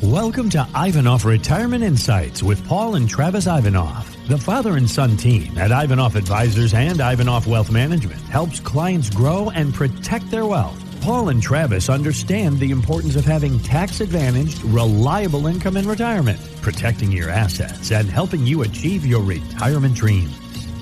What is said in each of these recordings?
Welcome to Ivanoff Retirement Insights with Paul and Travis Ivanoff. The father and son team at Ivanoff Advisors and Ivanoff Wealth Management helps clients grow and protect their wealth. Paul and Travis understand the importance of having tax-advantaged, reliable income in retirement, protecting your assets, and helping you achieve your retirement dreams.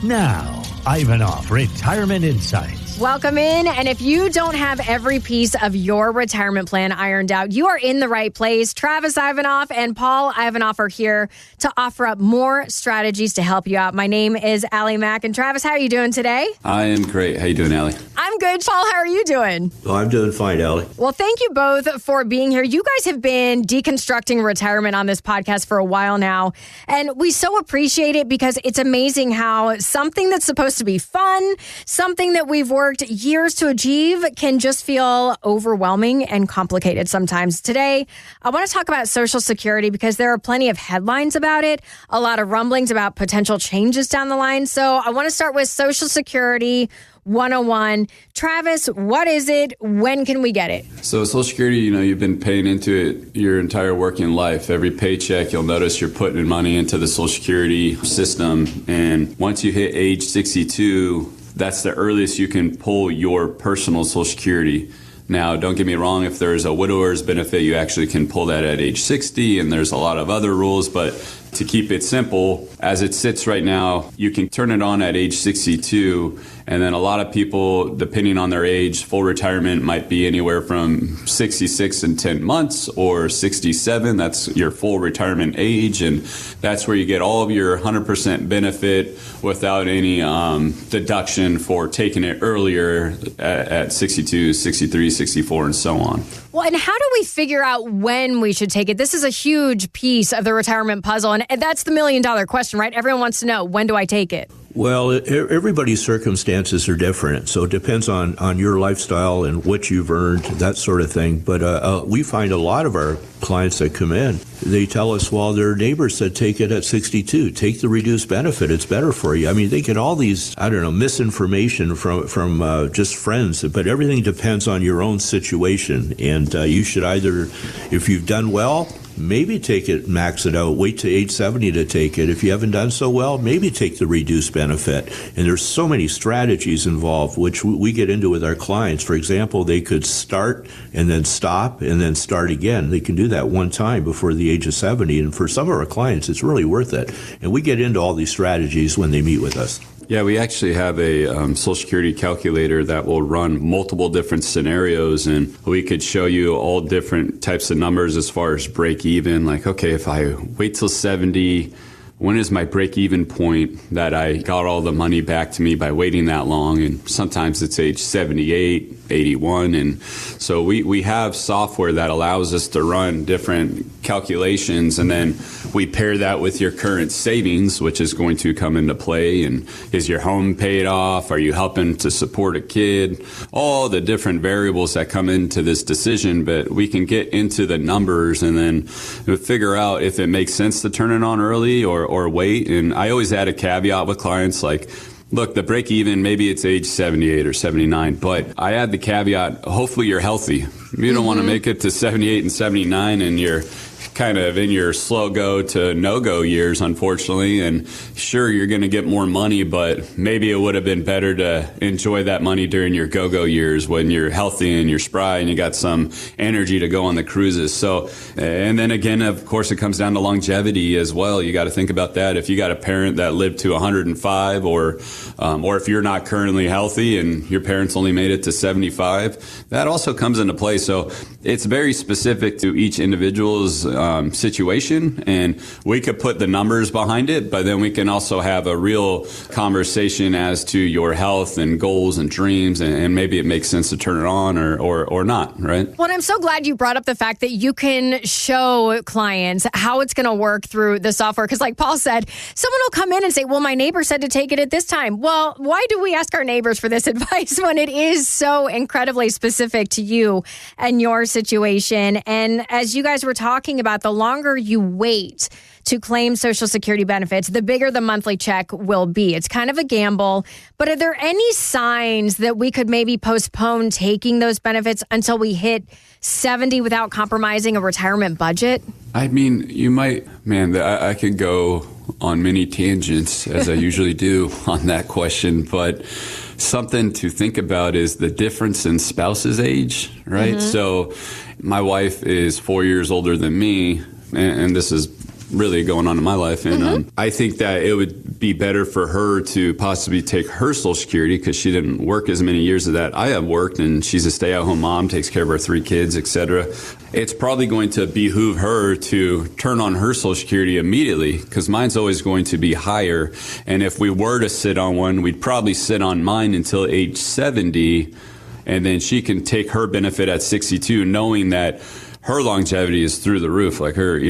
Now, Ivanoff Retirement Insights. Welcome in, and if you don't have every piece of your retirement plan ironed out, you are in the right place. Travis Ivanoff and Paul Ivanoff are here to offer up more strategies to help you out. My name is Allie Mack, and Travis, how are you doing today? I am great. How you doing, Allie? I'm good. Paul, how are you doing? Well, I'm doing fine, Allie. Well, thank you both for being here. You guys have been deconstructing retirement on this podcast for a while now, and we so appreciate it because it's amazing how something that's supposed to be fun, something that we've worked years to achieve, can just feel overwhelming and complicated sometimes. Today, I want to talk about Social Security because there are plenty of headlines about it, a lot of rumblings about potential changes down the line. So I want to start with Social Security 101. Travis, what is it? When can we get it? So Social Security, you've been paying into it your entire working life. Every paycheck, you'll notice you're putting money into the Social Security system. And once you hit age 62, that's the earliest you can pull your personal Social Security. Now, don't get me wrong, if there's a widower's benefit, you actually can pull that at age 60, and there's a lot of other rules, but to keep it simple, as it sits right now, you can turn it on at age 62, and then a lot of people, depending on their age, full retirement might be anywhere from 66 and 10 months or 67. That's your full retirement age, and that's where you get all of your 100% benefit without any deduction for taking it earlier at 62, 63, 64, and so on. Well, and how do we figure out when we should take it? This is a huge piece of the retirement puzzle, and that's the million-dollar question, right? Everyone wants to know, when do I take it? Well, everybody's circumstances are different, so it depends on your lifestyle and what you've earned, that sort of thing. But we find a lot of our clients that come in, they tell us, well, their neighbors said take it at 62, take the reduced benefit, it's better for you. I mean, they get all these, misinformation from just friends, but everything depends on your own situation. And you should either, if you've done well, maybe take it, max it out, wait to age 70 to take it. If you haven't done so well, maybe take the reduced benefit. And there's so many strategies involved, which we get into with our clients. For example, they could start and then stop and then start again. They can do that one time before the age of 70. And for some of our clients, it's really worth it. And we get into all these strategies when they meet with us. Yeah, we actually have a Social Security calculator that will run multiple different scenarios, and we could show you all different types of numbers as far as break even. Like, okay, if I wait till 70, when is my break-even point that I got all the money back to me by waiting that long? And sometimes it's age 78, 81. And so we have software that allows us to run different calculations, and then we pair that with your current savings, which is going to come into play. And is your home paid off? Are you helping to support a kid? All the different variables that come into this decision, but we can get into the numbers and then figure out if it makes sense to turn it on early or wait. And I always add a caveat with clients like, look, the break even, maybe it's age 78 or 79, but I add the caveat, hopefully you're healthy. You don't want to make it to 78 and 79 and you're kind of in your slow go to no-go years, unfortunately. And sure, you're going to get more money, but maybe it would have been better to enjoy that money during your go-go years when you're healthy and you're spry and you got some energy to go on the cruises. So, and then again, of course, it comes down to longevity as well. You got to think about that. If you got a parent that lived to 105 or if you're not currently healthy and your parents only made it to 75, that also comes into play. So it's very specific to each individual's situation, and we could put the numbers behind it, but then we can also have a real conversation as to your health and goals and dreams, and maybe it makes sense to turn it on or not, right? Well, I'm so glad you brought up the fact that you can show clients how it's going to work through the software, because like Paul said, someone will come in and say, well, my neighbor said to take it at this time. Well, why do we ask our neighbors for this advice when it is so incredibly specific to you and your situation? And as you guys were talking about, the longer you wait to claim Social Security benefits, the bigger the monthly check will be. It's kind of a gamble, but are there any signs that we could maybe postpone taking those benefits until we hit 70 without compromising a retirement budget? I mean, you might, man, I could go on many tangents, as I usually do on that question, but something to think about is the difference in spouse's age, right? Mm-hmm. So my wife is 4 years older than me, and this is really going on in my life. And I think that it would be better for her to possibly take her Social Security because she didn't work as many years as that I have worked, and she's a stay-at-home mom, takes care of our 3 kids, etc. It's probably going to behoove her to turn on her Social Security immediately because mine's always going to be higher. And if we were to sit on one, we'd probably sit on mine until age 70, and then she can take her benefit at 62, knowing that her longevity is through the roof, like her,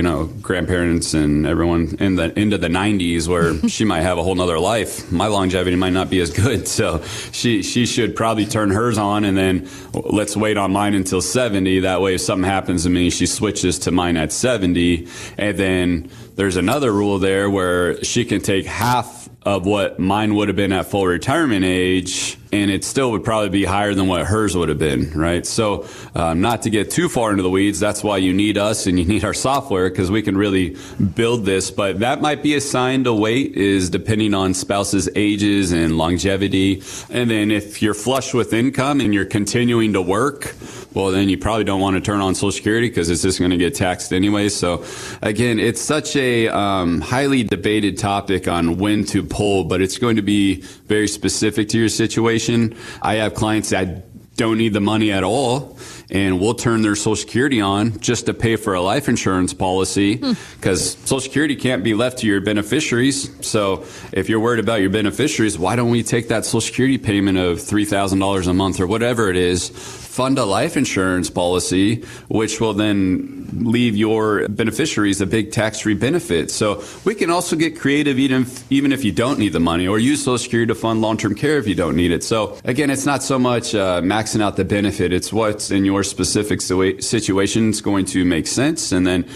grandparents and everyone into the 90s, where she might have a whole nother life. My longevity might not be as good. So she should probably turn hers on, and then let's wait on mine until 70. That way, if something happens to me, she switches to mine at 70. And then there's another rule there where she can take half of what mine would have been at full retirement age, and it still would probably be higher than what hers would have been, right? So not to get too far into the weeds, that's why you need us and you need our software, because we can really build this. But that might be a sign to wait, is depending on spouses' ages and longevity. And then if you're flush with income and you're continuing to work, well, then you probably don't want to turn on Social Security because it's just going to get taxed anyway. So again, it's such a highly debated topic on when to pull, but it's going to be very specific to your situation. I have clients that don't need the money at all, and we'll turn their Social Security on just to pay for a life insurance policy, because Social Security can't be left to your beneficiaries. So if you're worried about your beneficiaries, why don't we take that Social Security payment of $3,000 a month or whatever it is, fund a life insurance policy, which will then leave your beneficiaries a big tax-free benefit. So we can also get creative even if you don't need the money, or use Social Security to fund long-term care if you don't need it. So again, it's not so much maxing out the benefit. It's what's in your specific situation is going to make sense. And then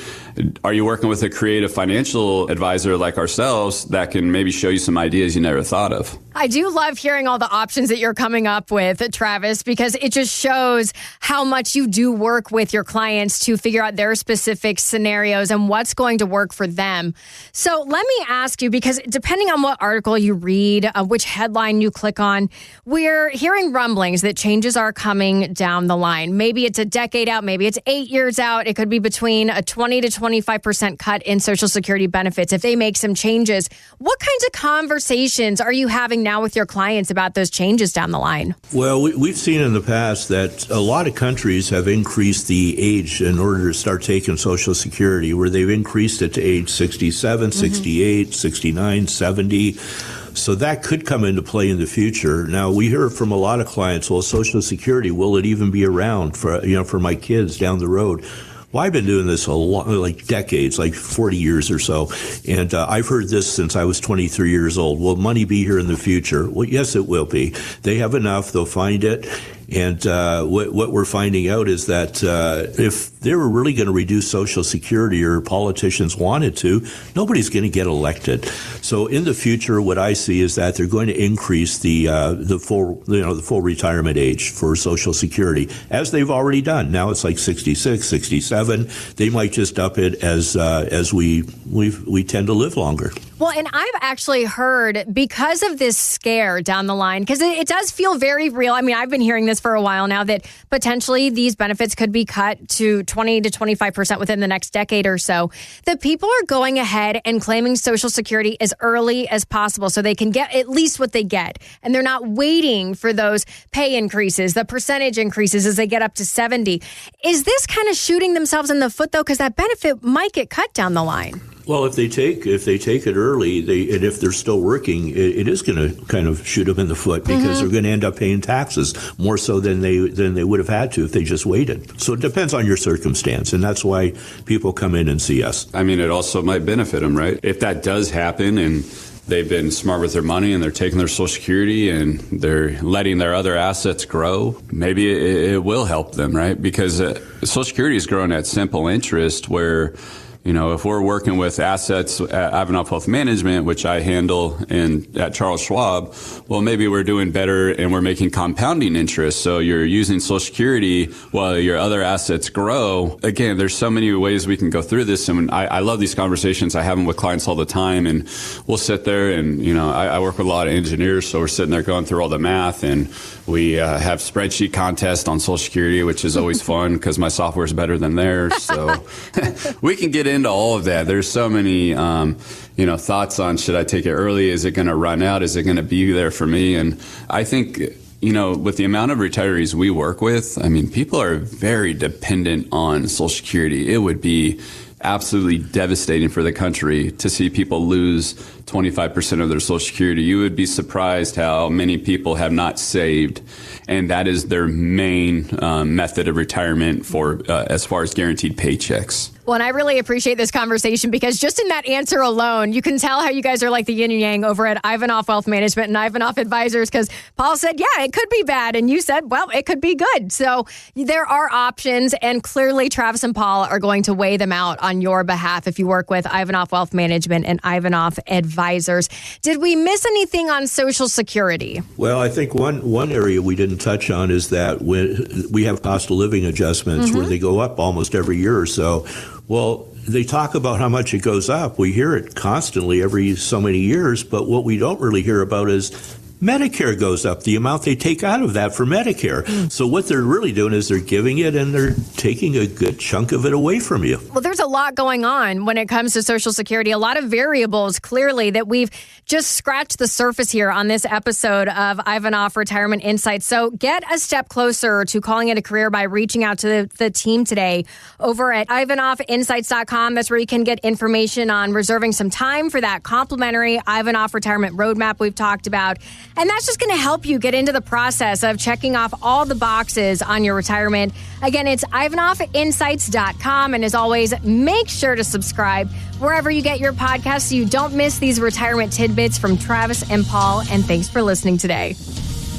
are you working with a creative financial advisor like ourselves that can maybe show you some ideas you never thought of? I do love hearing all the options that you're coming up with, Travis, because it just shows how much you do work with your clients to figure out their specific scenarios and what's going to work for them. So let me ask you, because depending on what article you read, which headline you click on, we're hearing rumblings that changes are coming down the line. Maybe it's a decade out, maybe it's 8 years out. It could be between a 20 to 25% cut in Social Security benefits if they make some changes. What kinds of conversations are you having now with your clients about those changes down the line? Well, we've seen in the past that a lot of countries have increased the age in order to start taking Social Security, where they've increased it to age 67, 68, 69, 70. So that could come into play in the future. Now, we hear from a lot of clients, well, Social Security, will it even be around for my kids down the road? Well, I've been doing this a lot, like decades, like 40 years or so. And I've heard this since I was 23 years old. Will money be here in the future? Well, yes, it will be. They have enough. They'll find it. And what we're finding out is that if they were really going to reduce Social Security, or politicians wanted to, nobody's going to get elected. So in the future, what I see is that they're going to increase the full retirement age for Social Security, as they've already done. Now it's like 66, 67. They might just up it as we tend to live longer. Well, and I've actually heard, because of this scare down the line, because it does feel very real. I mean, I've been hearing this for a while now, that potentially these benefits could be cut to 20 to 25% within the next decade or so, that people are going ahead and claiming Social Security as early as possible so they can get at least what they get. And they're not waiting for those pay increases, the percentage increases as they get up to 70. Is this kind of shooting themselves in the foot, though? Because that benefit might get cut down the line. Well, if they take it early, and if they're still working, it is going to kind of shoot them in the foot, because they're going to end up paying taxes more so than they would have had to if they just waited. So it depends on your circumstance, and that's why people come in and see us. I mean, it also might benefit them, right? If that does happen and they've been smart with their money and they're taking their Social Security and they're letting their other assets grow, maybe it will help them, right? Because Social Security is growing at simple interest, where if we're working with assets at Ivanoff Wealth Management, which I handle at Charles Schwab, well, maybe we're doing better and we're making compounding interest. So you're using Social Security while your other assets grow. Again, there's so many ways we can go through this. And I love these conversations. I have them with clients all the time, and we'll sit there and, I work with a lot of engineers. So we're sitting there going through all the math, and we have spreadsheet contests on Social Security, which is always fun because my software is better than theirs. So we can get into all of that. There's so many, thoughts on, should I take it early? Is it going to run out? Is it going to be there for me? And I think, with the amount of retirees we work with, people are very dependent on Social Security. It would be absolutely devastating for the country to see people lose 25% of their Social Security. You would be surprised how many people have not saved, and that is their main method of retirement for as far as guaranteed paychecks. Well, and I really appreciate this conversation because just in that answer alone, you can tell how you guys are like the yin and yang over at Ivanoff Wealth Management and Ivanoff Advisors, because Paul said, yeah, it could be bad. And you said, well, it could be good. So there are options, and clearly Travis and Paul are going to weigh them out on your behalf if you work with Ivanoff Wealth Management and Ivanoff Advisors. Did we miss anything on Social Security? Well, I think one area we didn't touch on is that we have cost of living adjustments where they go up almost every year or so. Well, they talk about how much it goes up. We hear it constantly every so many years, but what we don't really hear about is Medicare goes up, the amount they take out of that for Medicare. So what they're really doing is they're giving it and they're taking a good chunk of it away from you. Well, there's a lot going on when it comes to Social Security, a lot of variables clearly that we've just scratched the surface here on this episode of Ivanoff Retirement Insights. So get a step closer to calling it a career by reaching out to the team today over at IvanofFinsights.com. That's where you can get information on reserving some time for that complimentary Ivanoff Retirement Roadmap we've talked about. And that's just going to help you get into the process of checking off all the boxes on your retirement. Again, it's IvanofFinsights.com. And as always, make sure to subscribe wherever you get your podcasts so you don't miss these retirement tidbits from Travis and Paul. And thanks for listening today.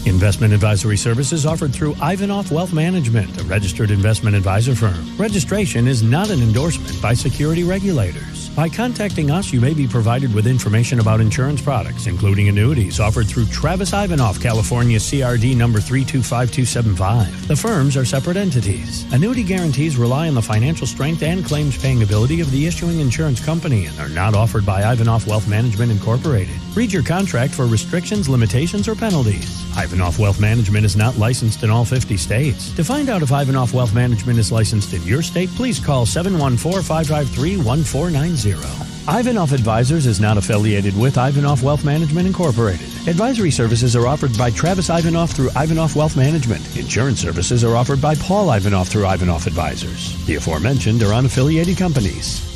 Investment advisory services offered through Ivanoff Wealth Management, a registered investment advisor firm. Registration is not an endorsement by security regulators. By contacting us, you may be provided with information about insurance products, including annuities offered through Travis Ivanoff, California CRD number 325275. The firms are separate entities. Annuity guarantees rely on the financial strength and claims paying ability of the issuing insurance company and are not offered by Ivanoff Wealth Management Incorporated. Read your contract for restrictions, limitations, or penalties. Ivanoff Wealth Management is not licensed in all 50 states. To find out if Ivanoff Wealth Management is licensed in your state, please call 714-553-1490. Ivanoff Advisors is not affiliated with Ivanoff Wealth Management Incorporated. Advisory services are offered by Travis Ivanoff through Ivanoff Wealth Management. Insurance services are offered by Paul Ivanoff through Ivanoff Advisors. The aforementioned are unaffiliated companies.